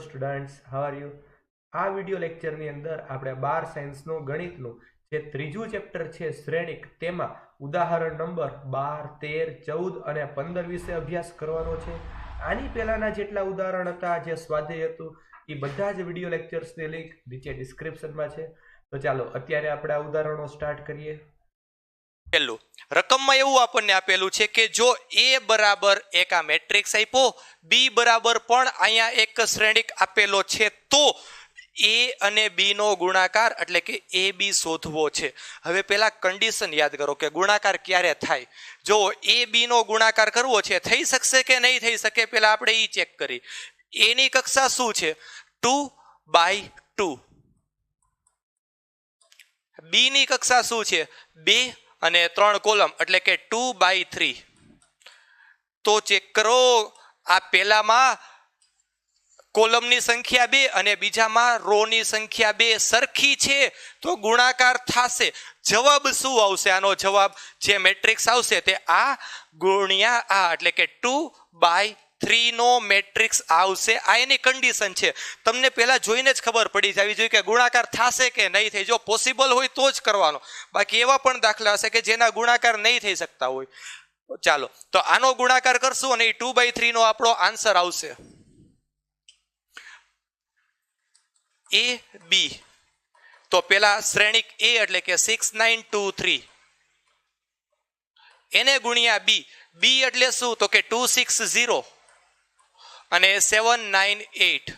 Students, how are you? આ video લેક્ચરની અંદર આપણે 12 સાયન્સનો ગણિતનું જે ત્રીજું ચેપ્ટર છે શ્રેણિક, તેમાં ઉદાહરણ નંબર 12, 13, 14 અને 15 વિશે અભ્યાસ કરવાનો છે. આની પહેલાના જેટલા ઉદાહરણ હતા, જે સ્વાધ્યાય હતું, એ બધા જ વિડિયો લેક્ચર્સની લિંક નીચે ડિસ્ક્રિપ્શનમાં છે. તો ચાલો અત્યારે આપણે આ ઉદાહરણો સ્ટાર્ટ કરીએ. પહેલું રકમમાં એવું આપણને આપેલું છે કે જો a બરાબર એક આ મેટ્રિક્સ આપ્યો, b બરાબર પણ અહીંયા એક શ્રેણિક આપેલો છે, તો a અને b નો ગુણાકાર એટલે કે ab શોધવો છે. હવે પેલા કન્ડિશન યાદ કરો કે ગુણાકાર ક્યારે થાય. જો a b નો ગુણાકાર કરવો છે, થઈ શકશે કે નહીં થઈ શકે, પેલા આપણે ઈ ચેક કરી. a ની કક્ષા શું છે? 2/2. b ની કક્ષા શું છે? 2 અને 3 કોલમ એટલે કે 2/3. તો ચેક કરો, આ પહેલામાં કોલમની સંખ્યા 2 અને બીજામાં રોની સંખ્યા 2 સરખી છે, તો ગુણાકાર થશે. જવાબ શું આવશે? આનો જવાબ જે મેટ્રિક્સ આવશે તે આ ગુણ્યા આ એટલે કે 2/3 નો મેટ્રિક્સ આવશે. આ એની કન્ડિશન છે. તમને પહેલા જોઈને જ ખબર પડી જવી જોઈએ કે ગુણાકાર થશે કે નહીં થઈ. જો પોસિબલ હોય તો જ કરવાનો, બાકી એવા પણ દાખલા હશે કે જેના ગુણાકાર નહીં થઈ શકતા હોય. ચાલો તો આનો ગુણાકાર કરશું અને 2/3 નો આપણો આન્સર આવશે a b. તો પેલા શ્રેણિક a એટલે કે 6 9 2 3 એને ગુણ્યા b. b એટલે શું? તો કે 260 અને 798.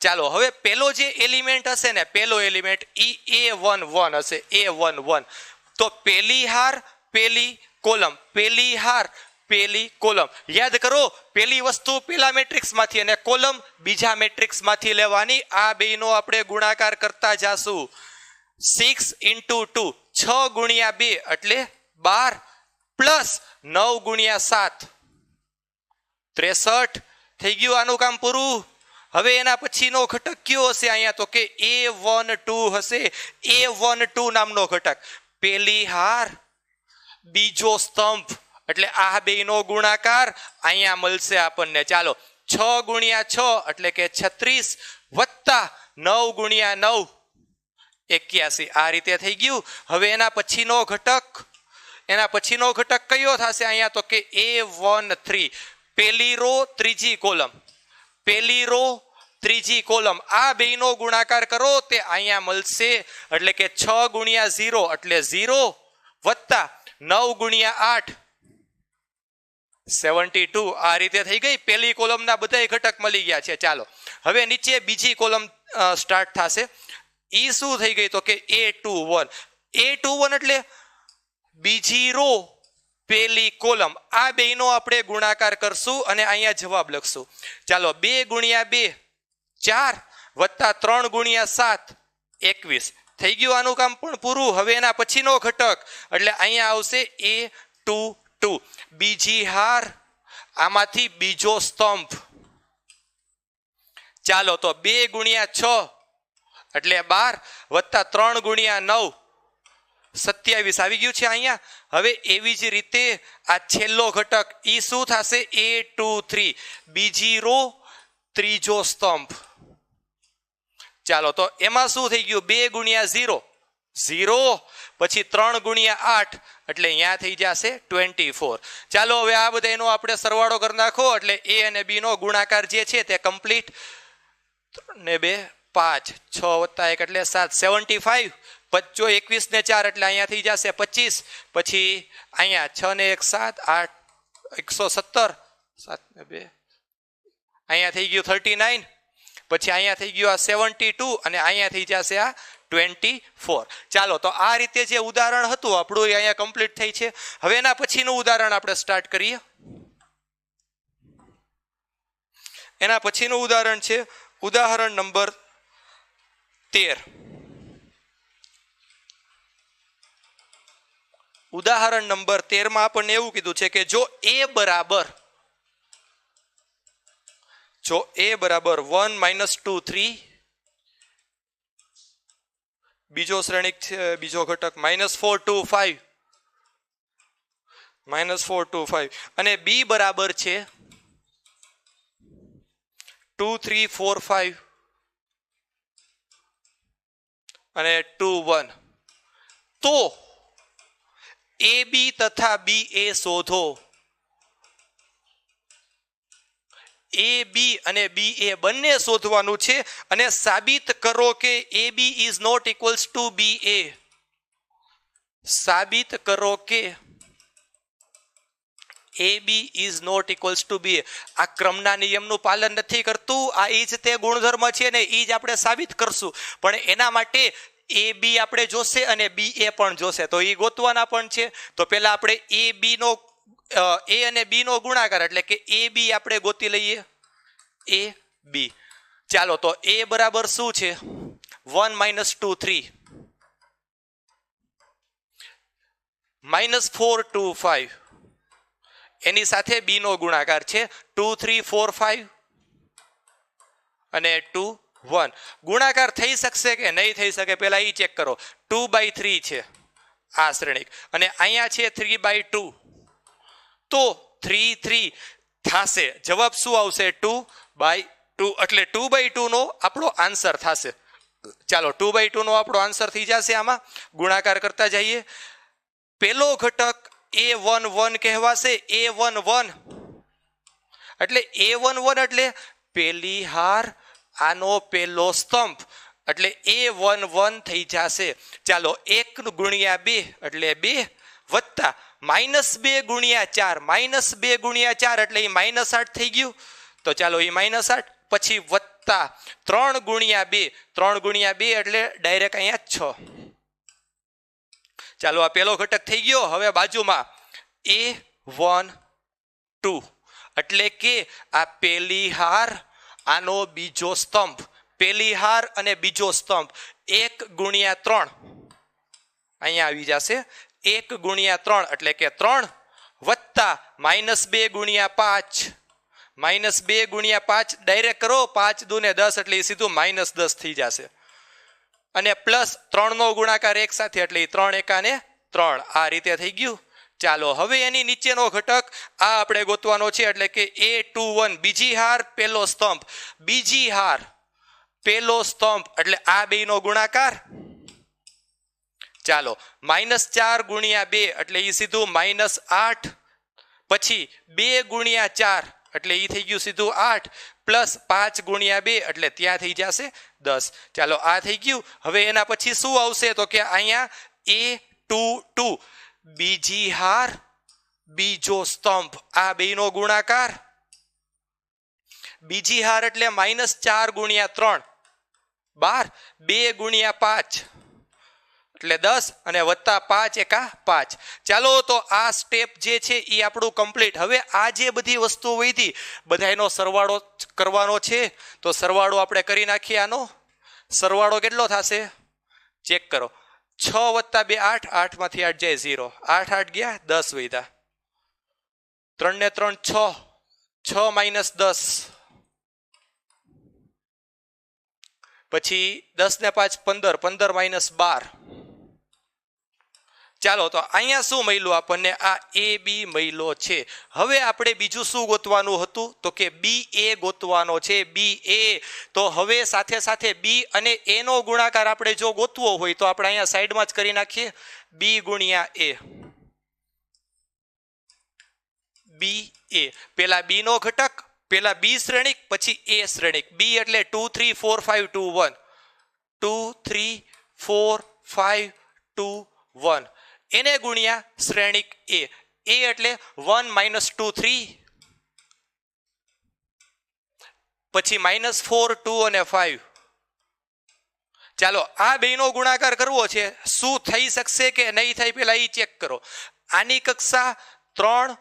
ચાલો હવે પેલો જે એલિમેન્ટ હશે ને, પેલો એલિમેન્ટ a11 હશે. a11 તો પેલી હાર પેલી કોલમ, પેલી હાર પેલી કોલમ. યાદ કરો, પેલી વસ્તુ પેલા મેટ્રિક્સ માંથી અને કોલમ બીજા મેટ્રિક્સ માંથી લેવાની. આ બેનો આપણે ગુણાકાર કરતા જાશું. 6 × 2 6 ગુણ્યા 2 એટલે 12 પ્લસ 9 ગુણ્યા 7 63. થઈ ગયું આનું કામ પૂરું. હવે એના પછીનો ઘટક કયો હશે અહીંયા? તો કે a12 હશે. a12 નામનો ઘટક પેલી હાર બીજો સ્તંભ એટલે આ બેનો ગુણાકાર અહીંયા મળશે આપણને. ચાલો 6 ગુણ્યા 6 એટલે કે 36 વત્તા 9 ગુણ્યા 9 81. આ રીતે થઈ ગયું. હવે એના પછીનો ઘટક કયો થશે અહીંયા? તો કે a13 પેલી રો ત્રીજી કોલમ, પેલી રો ત્રીજી કોલમ. આ બેનો ગુણાકાર કરો તે અહીંયા મળશે એટલે કે 6 ગુણ્યા 0 એટલે 0 વત્તા 9 ગુણ્યા 8 72. આ રીતે થઈ ગઈ. પેલી કોલમના બધા ઘટક મળી ગયા છે. ચાલો હવે નીચે બીજી કોલમ સ્ટાર્ટ થશે. ઈ શું થઈ ગઈ? તો કે a21. a21 એટલે બીજી રો પેલી કોલમ. આ બેનો આપણે ગુણાકાર કરશું અને અહીંયા જવાબ લખશું. ચાલો 2 ગુણ્યા 2 4 વત્તા 3 ગુણ્યા 7 21. થઈ ગયું આનું કામ પણ પૂરું. હવે એના પછીનો ઘટક એટલે અહીંયા આવશે a22 બીજી હાર, આમાંથી બીજો સ્તંભ. ચાલો તો 2 ગુણ્યા 6 એટલે 12 વત્તા 3 ગુણ્યા 9 27 આવી ગયું છે અહીંયા. હવે એવી જ રીતે આ છેલ્લો ઘટક ઈ શું થશે? a23 બીજી રો ત્રીજો સ્તંભ. ચાલો તો એમાં શું થઈ ગયું? 2 ગુણ્યા 0 0 પછી 3 ગુણ્યા 8 એટલે અહીંયા થઈ જશે 24. ચાલો હવે આ બધાનો આપણે સરવાળો કરી નાખો એટલે a અને b નો ગુણાકાર જે છે તે કમ્પ્લીટ. 3 ને 2 5 6 વત્તા 1 એટલે 7 75. 21 ને 4 એટલે અહીંયા થઈ જશે 25. પછી અહીંયા 6 ને 1 7 8 117 7 ને 2 અહીંયા થઈ ગયું 39. પછી અહીંયા થઈ ગયું આ 72 અને અહીંયા થઈ જશે આ 24. ચાલો તો આ રીતે જે ઉદાહરણ હતું આપણું અહીંયા કમ્પ્લીટ થઈ છે. હવે એના પછીનું ઉદાહરણ આપણે સ્ટાર્ટ કરીએ. એના પછીનું ઉદાહરણ છે ઉદાહરણ નંબર 13. ઉદાહરણ નંબર 13 માં આપણને એવું કીધું છે કે જો a બરાબર 1 - 2 3 બીજો શ્રેણિક છે, બીજો ઘટક -4 2 5 અને b બરાબર છે 2 3 4 5 અને 2 1, તો AB તથા BA શોધો. AB અને BA બંને શોધવાનું છે અને સાબિત કરો કે AB is not equals to BA. સાબિત કરો કે AB is not equals to BA. આ ક્રમના નિયમનું પાલન નથી કરતું. આ ઈ જ તે ગુણધર્મ છે ને ઈ જ આપણે સાબિત કરશું, પણ એના માટે AB આપણે જોશે અને BA પણ જોશે, તો એ ગોતવાના પણ છે. તો પહેલા આપણે A અને B નો ગુણાકાર એટલે કે AB આપણે ગોતી લઈએ. AB, ચાલો તો A બરાબર શું છે? 1 - 2 3 -4 2 5, એની સાથે B નો ગુણાકાર છે 2 3 4 5 અને 2 1. ગુણાકાર થઈ શકશે કે નહીં થઈ શકે પહેલા એ ચેક કરો. 2/3 છે આ શ્રેણિક અને અહીંયા છે 3/2, તો 3 3 થશે. જવાબ શું આવશે? 2/2. એટલે 2/2 નો આપણો આન્સર થશે. ચાલો 2/2 નો આપણો આન્સર થઈ જશે. આમાં ગુણાકાર કરતા જઈએ. પેલો ઘટક A11 કહેવાશે. A11 એટલે A11 એટલે પેલી હાર, આનો પેલો સ્તંભ, એટલે A11 થઈ જશે. ચાલો 1 × 2 એટલે 2 વત્તા -2 × 4, -2 × 4 એટલે એ -8 થઈ ગયું. તો ચાલો એ -8, પછી વત્તા 3 × 2, 3 × 2 એટલે ડાયરેક્ટ અહીંયા 6. ચાલો આ પેલો ઘટક થઈ ગયો. હવે બાજુમાં A12 એટલે કે આ પેલી હાર, આનો બીજો સ્તંભ. પેલી હાર અને બીજો સ્તંભ 1 × 3 અહીંયા આવી જશે. 1 × 3 એટલે કે 3 વત્તા -2 × 5, -2 × 5 ડાયરેક્ટ કરો. 5 × 2 = 10 એટલે સીધું -10 થઈ જશે. અને પ્લસ 3 નો ગુણાકાર એક સાથે એટલે 3 × 1 = 3. આ રીતે થઈ ગયું. ચાલો હવે એની નીચેનો ઘટક આ આપણે ગોતવાનો છે એટલે કે A21 બીજી હાર પેલો સ્તંભ. બીજી હાર પેલો સ્તંભ એટલે આ બે નો ગુણાકાર. ચાલો -4 × 2 એટલે એ સીધું -8, પછી 2 × 4 એટલે એ થઈ ગયું સીધું 8, પ્લસ 5 × 2 એટલે ત્યાં થઈ જશે 10. ચાલો આ થઈ ગયું. હવે એના પછી શું આવશે? તો કે અહીંયા A22 બીજી હાર બીજો સ્તંભ, આ બે નો ગુણાકાર. બીજી હાર એટલે -4 × 3 12, 2 × 5 એટલે 10 અને વત્તા 5 × 5. ચાલો તો આ સ્ટેપ જે છે એ આપણું કમ્પ્લીટ. હવે આ જે બધી વસ્તુઓ વધી બધાનો સરવાળો કરવાનો છે, તો સરવાળો આપણે કરી નાખીએ. આનો સરવાળો કેટલો થશે ચેક કરો. 6 + 2 8, 8 માંથી 8 જાય 0, 8 8 ગયા 10 વધ્યા, 3 ને 3 6, 6 - 10, પછી 10 ને 5 15, 15 - 12. ચાલો તો અહીંયા શું મળ્યું આપણને? આ AB મળ્યો છે. હવે આપણે બીજું શું ગોતવાનું હતું? તો કે BA ગોતવાનો છે. BA તો હવે સાથે સાથે B અને A નો ગુણાકાર આપણે જો ગોતવો હોય તો આપણે અહીંયા સાઈડમાં જ કરી નાખીએ. B × A. BA પેલા B નો ઘટક, પેલા B શ્રેણિક, પછી A શ્રેણિક. B એટલે 2 3 4 5 2 1, 2 3 4 5 2 1 એને ગુણ્યા શ્રેણિક A. A એટલે 1 - 2 3, પછી -4 2 અને 5. ચાલો આ બે નો ગુણાકાર કરવો છે. શું થઈ શકશે કે નહીં થાય પેલા એ ચેક કરો. આની કક્ષા 3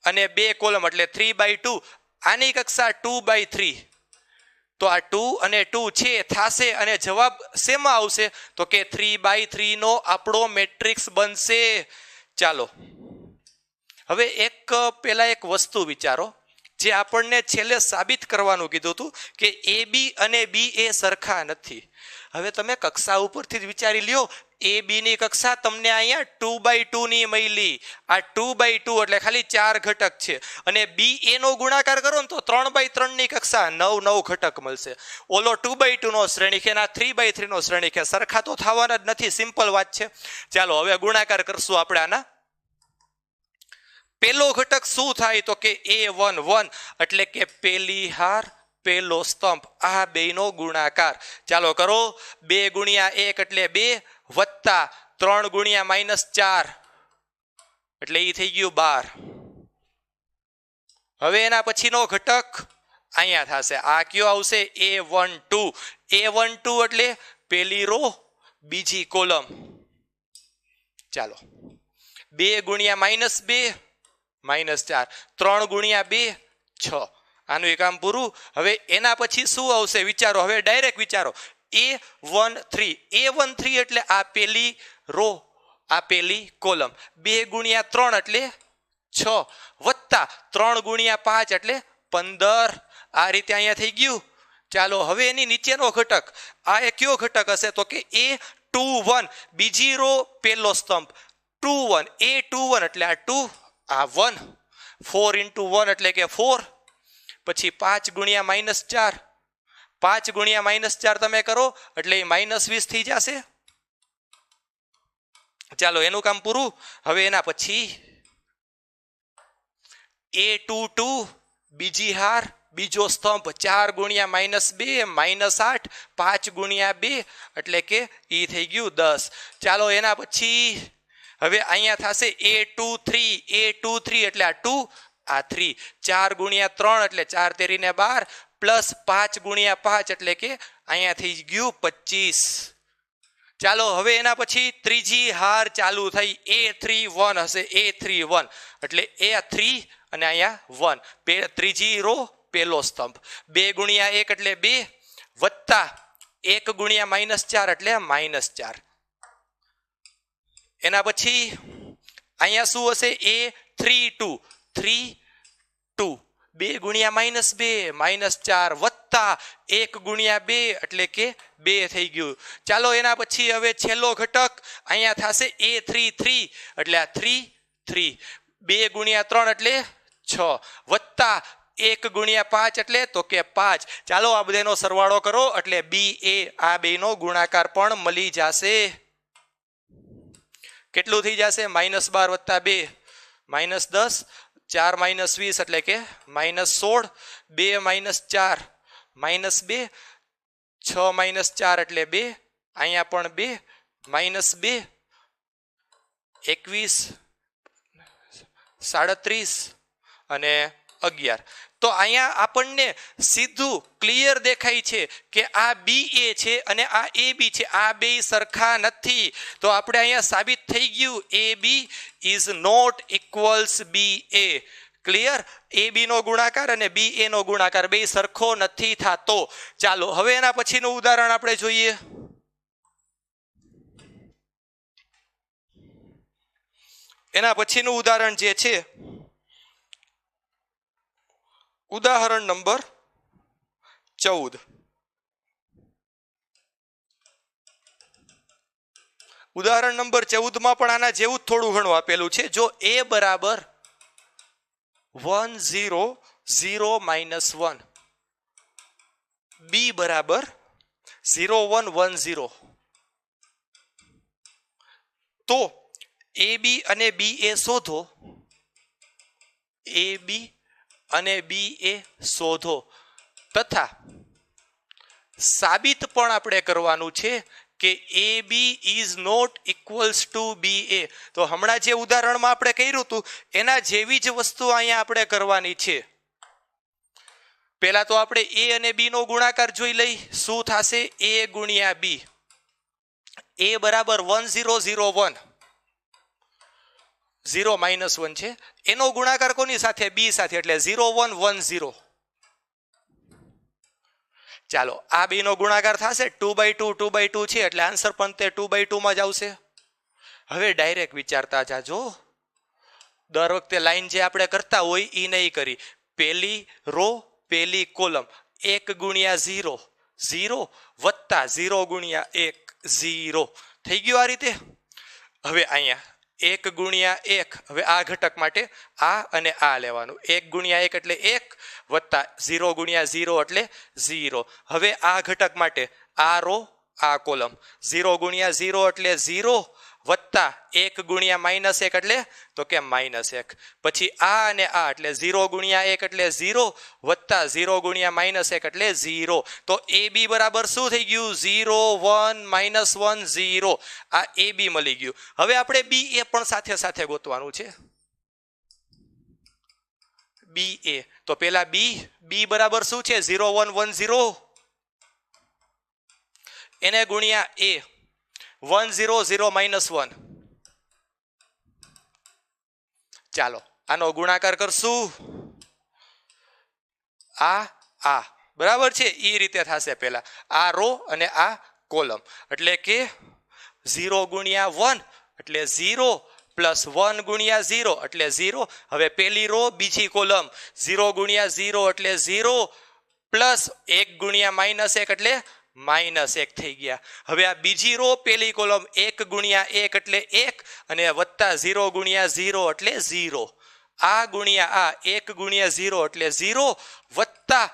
અને 2 કોલમ એટલે 3/2, આની કક્ષા 2/3. તો આ 2 અને 2 છે થાશે અને જવાબ શેમાં આવશે? તો કે 3/3 નો આપણો મેટ્રિક્સ બનશે. ચાલો હવે પેલા એક વસ્તુ વિચારો. જે આપણને છેલ્લે સાબિત કરવાનું કીધું હતું કે એ બી અને બી એ સરખા નથી. હવે તમે કક્ષા ઉપરથી જ વિચારી લ્યો, એ બી ની કક્ષા તમને અહીંયા 2/2 ની મળી. આ 2/2 એટલે ખાલી 4 ઘટક છે, અને બી એ નો ગુણાકાર કરો ને તો 3/3 ની કક્ષા 9 ઘટક મળશે. ઓલો 2/2 નો શ્રેણીક એના 3/3 નો શ્રેણીક, સરખા તો થવાના જ નથી. સિમ્પલ વાત છે. ચાલો હવે ગુણાકાર કરશું આપણે આના. પેલો ઘટક શું થાય તો કે A1 1 એટલે કે પેલી હાર પેલો સ્તંભ, આ બેનો ગુણાકાર. ચાલો કરો. 2 ગુણ્યા 1 એટલે 2 વત્તા 3 ગુણ્યા -4 એટલે એ થઈ ગયું 12. હવે એના પછીનો ઘટક અહીંયા થશે. આ કયો આવશે? A12. A12 એટલે પેલી રો બીજી કોલમ. ચાલો 2 ગુણ્યા -2 -4, 3 ગુણ્યા 2 6. આનું એ કામ પૂરું. હવે એના પછી શું આવશે વિચારો. હવે ડાયરેક્ટ વિચારો. A13 એટલે આ પેલી રો આ પેલી કોલમ. 2 ગુણ્યા 3 એટલે 6 વત્તા 3 ગુણ્યા 5 એટલે 15. આ રીતે અહીંયા થઈ ગયું. ચાલો હવે એની નીચેનો ઘટક, આ એ કયો ઘટક હશે તો કે A21 બીજી રો પેલો સ્તંભ. 21 A21 એટલે આ 2 આ 1. 4 × 1 એટલે કે 4. પછી 5 ગુણ્યા -4, 5 ગુણ્યા -4 તમે કરો એટલે -20 થઈ જશે. ચાલો એનું કામ પૂરું. હવે એના પછી A22 બીજી હાર બીજો સ્તંભ. 4 ગુણ્યા -2 -8, 5 ગુણ્યા 2 એટલે કે ઈ થઈ ગયું 10. ચાલો એના પછી હવે અહીંયા થશે A23 એટલે આ 2 આ 3. 4 ગુણ્યા 3 એટલે 4 તેરીને 12 પ્લસ 5 ગુણ્યા 5 એટલે કે અહીંયા થઈ ગયું 25. ચાલો હવે એના પછી ત્રીજી હાર ચાલુ થઈ. A31 હશે. A31 એટલે A3 અને અહીંયા 1. ત્રીજી રો પેલો સ્તંભ. 2 ગુણ્યા 1 એટલે 2 વત્તા 1 ગુણ્યા -4 એટલે -4. એના પછી અહીંયા શું હશે? A32 2 ગુણ્યા -2 -4 વત્તા 1 ગુણ્યા 2 એટલે કે 2 થઈ ગયું. ચાલો એના પછી હવે છેલ્લો ઘટક અહીંયા થશે A33 એટલે આ 3 2 ગુણ્યા 3 એટલે 6 વત્તા 1 ગુણ્યા 5 એટલે તો કે 5. ચાલો આ બધાનો સરવાળો કરો એટલે BA આ બેનો ગુણાકાર પણ મળી જશે. કેટલું થઈ જશે? -12 વત્તા 2 -10, 4 -20 એટલે કે -16, 2 -4 -2, 6 -4 એટલે 2, અહીંયા પણ 2 -2 21 37 અને 11. તો અહીંયા આપણને સીધું ક્લિયર દેખાય છે કે આ BA છે અને આ AB છે. આ બે સરખા નથી. તો આપણે અહીંયા સાબિત થઈ ગયું AB is not equals BA. Clear? AB નો ગુણાકાર અને BA નો ગુણાકાર બે સરખો નથી થતો. ચાલો હવે એના પછીનું ઉદાહરણ આપણે જોઈએ. એના પછીનું ઉદાહરણ જે છે ઉદાહરણ નંબર 14. ઉદાહરણ નંબર 14 માં પણ આના જેવું થોડું ઘણું આપેલું છે. જો A બરાબર 1 0 0 -1, B બરાબર 0 1 1 0, તો AB અને BA શોધો. AB અને BA શોધો તથા સાબિત પણ આપણે કરવાનું છે કે AB is not equals to BA. તો હમણાં જે ઉદાહરણમાં આપણે કર્યું હતું એના જેવી જ વસ્તુ અહીંયા આપણે કરવાની છે. પહેલા તો આપણે A અને B નો ગુણાકાર જોઈ લઈ. શું થશે? A ગુણ્યા B. A બરાબર 1 0 0 1, 0 -1 છે. એનો ગુણાકાર કોની સાથે? B સાથે, એટલે 0 1 1 0. ચાલો આ બે નો ગુણાકાર થશે. 2/2 2/2 છે એટલે આન્સર પણ તે 2/2 માં જ આવશે. હવે ડાયરેક્ટ વિચારતા જાજો. દર વખતે લાઈન જે આપણે કરતા હોય એ નહીં કરી. પેલી રો પેલી કોલમ 1 ગુણ્યા 0 0 વત્તા 0 ગુણ્યા 1 0 થઈ ગયું આ રીતે. હવે અહીંયા 1 ગુણ્યા 1, હવે આ ઘટક માટે આ અને આ લેવાનું. 1 ગુણ્યા 1 એટલે 1 વત્તા 0 ગુણ્યા 0 એટલે 0. હવે આ ઘટક માટે આ રો આ કોલમ 0 ગુણ્યા 0 એટલે 0 વત્તા 1 ગુણ્યા -1 એટલે તો કે -1. પછી આ અને આ એટલે 0 ગુણ્યા 1 એટલે 0 વત્તા 0 ગુણ્યા -1 એટલે 0. તો AB બરાબર શું થઈ ગયું? 0 1 -1 0. આ AB મળી ગયું. હવે આપણે BA પણ સાથે સાથે ગોતવાનું છે. BA તો પેલા B બરાબર શું છે? 0 1 1 0 એને ગુણ્યા A 1 0 0 -1. ચાલો આનો ગુણાકાર કરશું. આ બરાબર છે એ રીતે થશે. પેલા આ રો અને આ કોલમ એટલે કે 0 ગુણ્યા 1 એટલે 0 પ્લસ 1 ગુણ્યા 0 એટલે 0. હવે પેલી રો બીજી કોલમ 0 ગુણ્યા 0 એટલે 0 પ્લસ 1 ગુણ્યા -1 એટલે -1 થઈ ગયા. હવે આ બીજી રો પેલી કોલમ 1 ગુણ્યા 1 એટલે 1 અને વત્તા 0 ગુણ્યા 0 એટલે 0. આ ગુણ્યા આ 1 ગુણ્યા 0 એટલે 0 વત્તા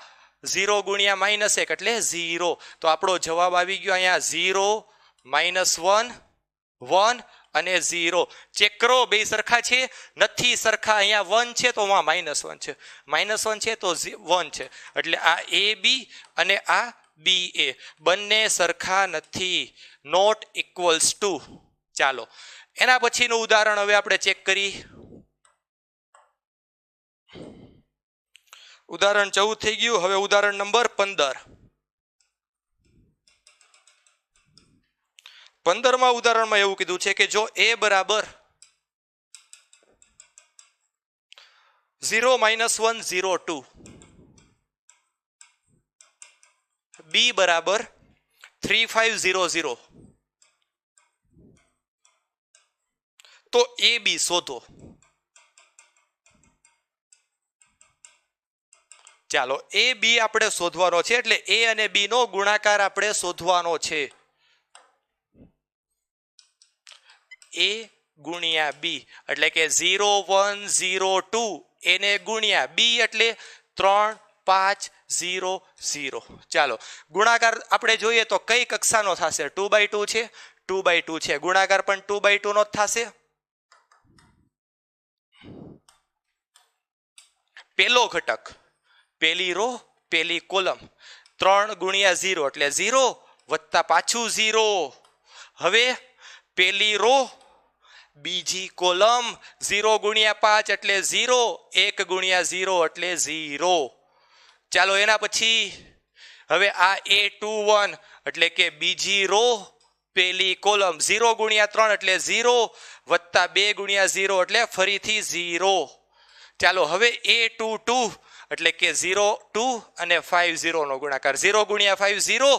0 ગુણ્યા -1 એટલે 0. તો આપણો જવાબ આવી ગયો અહીંયા 0 -1 1 અને 0. ચેક કરો બે સરખા છે? નથી સરખા. અહીંયા 1 છે તો અહીંયા -1 છે, -1 છે તો 1 છે. એટલે આ AB અને આ BA બંને સરખા નથી, નોટ ઇક્વલ્સ ટુ. ચાલો એના પછીનું ઉદાહરણ હવે આપણે ચેક કરી. ઉદાહરણ 14 થઈ ગયું. હવે ઉદાહરણ નંબર 15. 15માં ઉદાહરણમાં એવું કીધું છે કે જો A બરાબર 0 -1 0 2, B બરાબર 3 5 0 0, તો AB શોધો. ચાલો AB આપણે શોધવાનો છે એટલે A અને B નો ગુણાકાર આપણે શોધવાનો છે. A ગુણ્યા B એટલે કે 0 1 0 2 એને ગુણ્યા B એટલે 3 5 0 0. ચાલો ગુણાકાર આપણે જોઈએ તો કઈ કક્ષાનો થશે? 2/2 છે, 2/2 છે. ગુણાકાર પણ 2/2 નો જ થશે. પેલો ઘટક પેલી રો પેલી કોલમ 3 ગુણ્યા 0 એટલે 0 વત્તા પાછું 0. હવે પેલી રો બીજી કોલમ 0 ગુણ્યા 5 એટલે 0, 1 ગુણ્યા 0 એટલે 0. ચાલો એના પછી હવે આ A21 એટલે કે બીજી રો પેલી કોલમ 0 ગુણ્યા 3 એટલે 0 વત્તા 2 ગુણ્યા 0 એટલે ફરીથી 0. ચાલો હવે A22 એટલે કે 0 2 અને 5 0 નો ગુણાકાર 0 ગુણ્યા 5 0,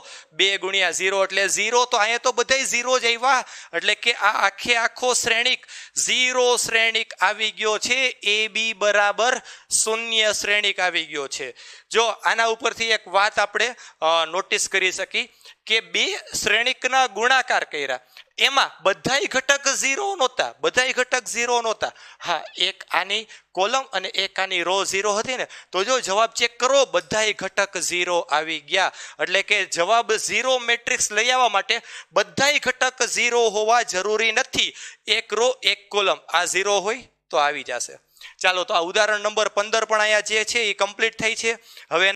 2 ગુણ્યા 0 એટલે 0. તો અહીંયા તો બધાય 0 જ આવ્યા એટલે કે આ આખો શ્રેણિક 0 શ્રેણિક આવી ગયો છે. AB બરાબર 0 શ્રેણિક આવી ગયો છે. જો આના ઉપરથી એક વાત આપણે નોટિસ કરી શકી કે બે શ્રેણિકના ગુણાકાર કર્યા એમાં બધાય ઘટક 0 નહોતા, બધાય ઘટક 0 નહોતા. હા, એક આની કોલમ અને એક આની રો 0 હતી ને, તો જો જવાબ ચેક કરો બધાય ઘટક 0 આવી ગયા. એટલે કે જવાબ 0 મેટ્રિક્સ લઈ આવવા માટે બધાય ઘટક 0 હોવા જરૂરી નથી. એક રો એક કોલમ આ 0 હોય તો આવી જશે. ચાલો તો આ ઉદાહરણ નંબર 15 પણ અહીંયા જે છે એ કમ્પ્લીટ થઈ છે. હવે